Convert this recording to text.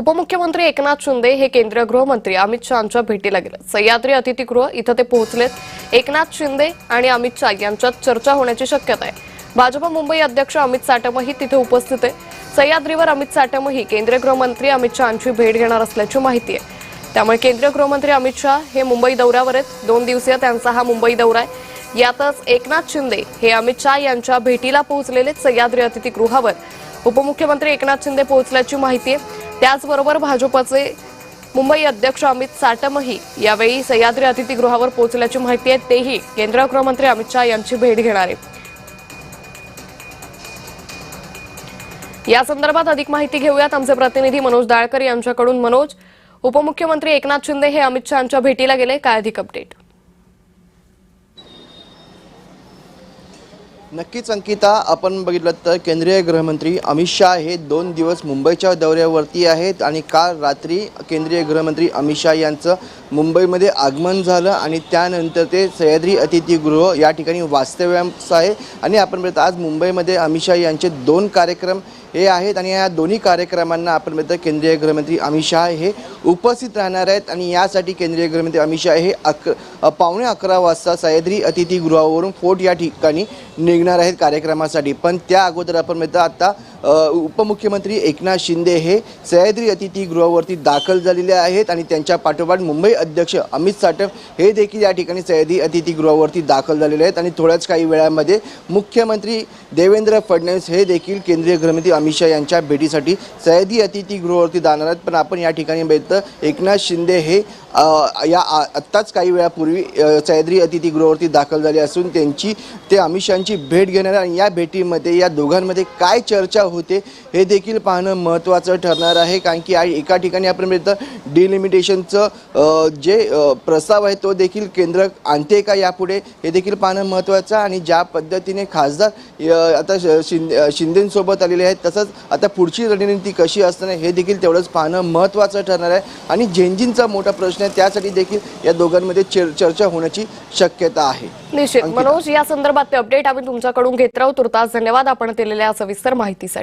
उपमुख्यमंत्री एकनाथ शिंदे हे केंद्रीय गृहमंत्री अमित शहांच्या भेटीला गेले। सह्याद्री अतिथीगृह इथं ते पोहोचलेत। एकनाथ शिंदे आणि अमित शहा यांच्यात चर्चा होण्याची शक्यता आहे। भाजप मुंबई अध्यक्ष अमित साटमही तिथे उपस्थित आहे। सह्याद्रीवर अमित साटमही केंद्रीय गृहमंत्री अमित शहांची भेट घेणार असल्याची माहिती आहे। त्यामुळे केंद्रीय गृहमंत्री अमित शहा हे मुंबई दौऱ्यावर आहेत। 2 दिवसीय त्यांचा हा मुंबई दौरा आहे। यातच एकनाथ शिंदे हे अमित शहा यांच्या भेटीला पोहोचलेले। सह्याद्री अतिथीगृहावर उपमुख्यमंत्री एकनाथ शिंदे पोहोचल्याची माहिती आहे। त्याचबरोबर भाजपचे मुंबई अध्यक्ष अमित साटमही यावेळी सह्याद्री अतिथीगृहावर पोहोचल्याची माहिती आहे। तेही केंद्रीय गृहमंत्री अमित शहा यांची भेट घेणार आहेत। या संदर्भात अधिक माहिती घेऊयात आमचे प्रतिनिधी मनोज दाळकर यांच्याकडून। मनोज, उपमुख्यमंत्री एकनाथ शिंदे हे अमित शहांच्या भेटीला गेले, काय अधिक अपडेट? नक्कीच अंकिता, आपण बघितलं तर केंद्रीय गृहमंत्री अमित शहा हे 2 दिवस मुंबईच्या दौऱ्यावरती आहेत आणि काल रात्री केंद्रीय गृहमंत्री अमित शहा यांचं मुंबईमध्ये आगमन झालं आणि त्यानंतर ते सह्याद्री अतिथीगृह या ठिकाणी वास्तव्यास आहे। आणि आपण बघितलं आज मुंबईमध्ये अमित शहा यांचे 2 कार्यक्रम हे आहेत आणि या दोन्ही कार्यक्रमांना आपण बघितलं केंद्रीय गृहमंत्री अमित शहा हे उपस्थित राहणार आहेत। आणि यासाठी केंद्रीय गृहमंत्री अमित शहा हे 11:15 वाजता सह्याद्री अतिथीगृहावरून फोर्ट या ठिकाणी निघणार आहेत कार्यक्रमासाठी। पण त्या अगोदर आपण बघितलं आता उपमुख्यमंत्री एकनाथ शिंदे हे सह्याद्री अतिथीगृहावरती दाखल झालेले आहेत आणि त्यांच्या पाठोपाठ मुंबई अध्यक्ष अमित साटम हे देखील या ठिकाणी सह्याद्री अतिथीगृहावरती दाखल झालेले आहेत। आणि थोड्याच काही वेळामध्ये मुख्यमंत्री देवेंद्र फडणवीस हे देखील केंद्रीय गृहमंत्री अमित शहा यांच्या भेटीसाठी सह्याद्री अतिथीगृहावरती जाणार आहेत। पण आपण या ठिकाणी बघितलं एकनाथ शिंदे हे आत्ताच काही वेळापूर्वी सह्याद्री अतिथीगृहावरती दाखल झाले असून ते अमित शहांची भेट घेणार आणि या भेटीमध्ये या दोघांमध्ये काय चर्चा होते हे देखील पाहणं महत्त्वाचं ठरणार आहे। कारण की एका ठिकाणी आपण बघितलं डिलिमिटेशनचं जे प्रस्ताव आहे तो देखील केंद्र आणते का यापुढे हे देखील पाहणं महत्त्वाचं। आणि ज्या पद्धतीने खासदार आता शिंदेंसोबत आलेले आहेत तसंच आता पुढची रणनीती कशी असणार हे देखील तेवढंच पाहणं महत्त्वाचं ठरणार आहे। आणि झेंझींचा मोठा प्रश्न आहे, त्यासाठी देखील या दोघांमध्ये चर्चा होण्याची शक्यता आहे। निश्चित मनोज, या संदर्भात अपडेट आम्ही तुमच्याकडून घेत राहू। तुर्तास धन्यवाद आपण दिलेल्या सविस्तर माहितीसाठी।